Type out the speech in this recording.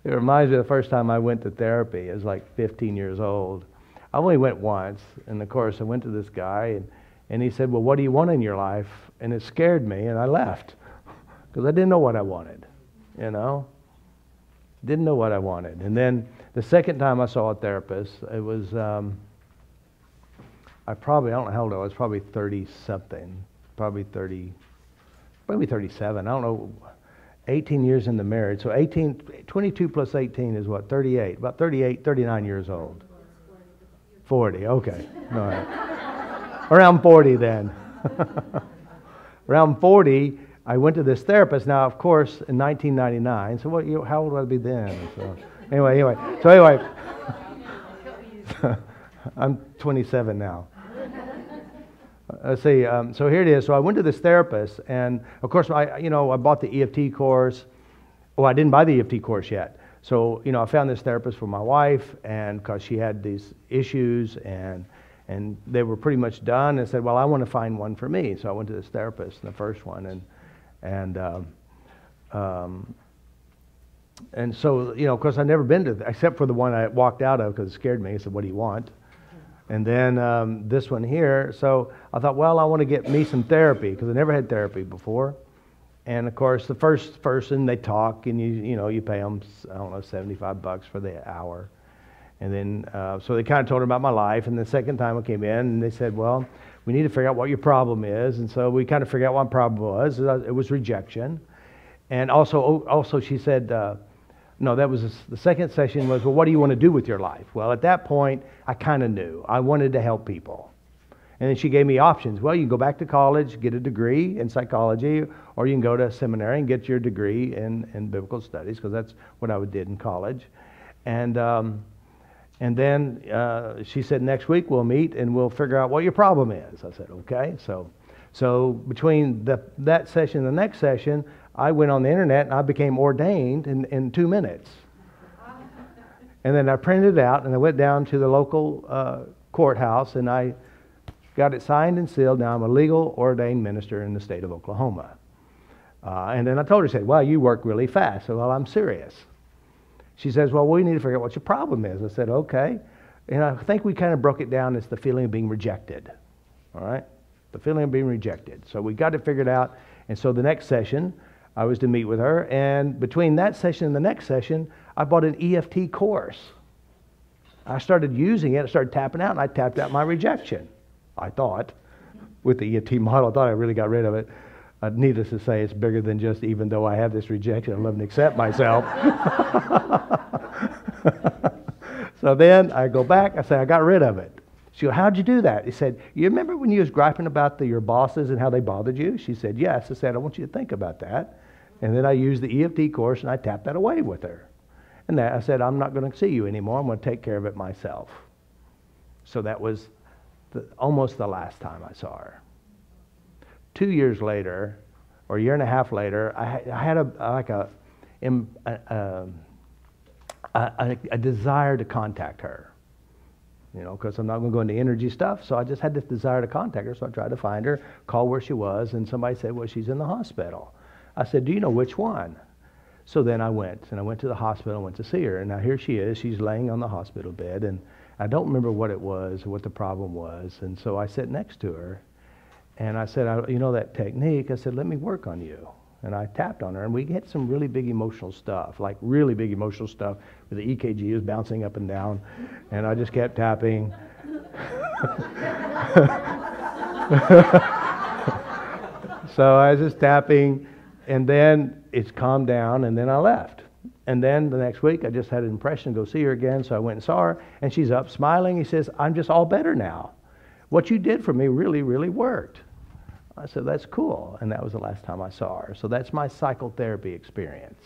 It reminds me of the first time I went to therapy. I was like 15 years old. I only went once, and of course I went to this guy, and he said, well, what do you want in your life? And it scared me, and I left because I didn't know what I wanted, you know? Didn't know what I wanted. And then the second time I saw a therapist, it was, I don't know how old I was, probably 30-something, probably 37, I don't know, 18 years into marriage. So 22 plus 18 is what, 38, about 38, 39 years old. 40, okay. All right. Around 40 then. Around 40, I went to this therapist. Now, of course, in 1999, so how old would I be then? So anyway, I'm 27 now. Let's see, so here it is. So I went to this therapist, and of course, I bought the EFT course. Well, I didn't buy the EFT course yet. So, I found this therapist for my wife, and because she had these issues, and they were pretty much done, and said, well, I want to find one for me. So I went to this therapist, the first one, and so, of course, I'd never been to, except for the one I walked out of because it scared me. I said, what do you want? And then this one here. So I thought, well, I want to get me some therapy because I never had therapy before. And of course, the first person, they talk, and you pay them, I don't know, $75 for the hour. And then, so they kind of told her about my life. And the second time I came in, and they said, well, we need to figure out what your problem is. And so we kind of figured out what my problem was. It was rejection. And also she said, no, that was the second session was, well, what do you want to do with your life? Well, at that point, I kind of knew. I wanted to help people. And then she gave me options. Well, you can go back to college, get a degree in psychology, or you can go to a seminary and get your degree in biblical studies, because that's what I did in college. And then she said, next week we'll meet and we'll figure out what your problem is. I said, okay. So between that session and the next session, I went on the internet and I became ordained in 2 minutes. And then I printed it out and I went down to the local courthouse and I got it signed and sealed. Now I'm a legal ordained minister in the state of Oklahoma. And then I told her, she said, well, you work really fast. I said, well, I'm serious. She says, well, we need to figure out what your problem is. I said, okay. And I think we kind of broke it down as the feeling of being rejected. All right? The feeling of being rejected. So we got it figured out. And so the next session, I was to meet with her. And between that session and the next session, I bought an EFT course. I started using it. I started tapping out, and I tapped out my rejection. I thought, with the EFT model, I thought I really got rid of it. Needless to say, it's bigger than just even though I have this rejection, I love and accept myself. So then I go back, I say, I got rid of it. She goes, how'd you do that? He said, you remember when you was griping about your bosses and how they bothered you? She said, yes. I said, I want you to think about that. And then I used the EFT course and I tapped that away with her. And I said, I'm not going to see you anymore. I'm going to take care of it myself. So that was almost the last time I saw her. 2 years later, or a year and a half later, I had a desire to contact her. Because I'm not going to go into energy stuff, so I just had this desire to contact her, so I tried to find her, call where she was, and somebody said, well, she's in the hospital. I said, do you know which one? So then I went to the hospital and went to see her, and now here she is. She's laying on the hospital bed, and I don't remember what it was, what the problem was, and so I sat next to her, and I said, you know that technique? I said, let me work on you. And I tapped on her, and we had some really big emotional stuff, like really big emotional stuff, where the EKG was bouncing up and down, and I just kept tapping. So I was just tapping, and then it's calmed down, and then I left. And then the next week, I just had an impression to go see her again, so I went and saw her, and she's up smiling. He says, I'm just all better now. What you did for me really, really worked. I said, that's cool. And that was the last time I saw her. So that's my psychotherapy experience.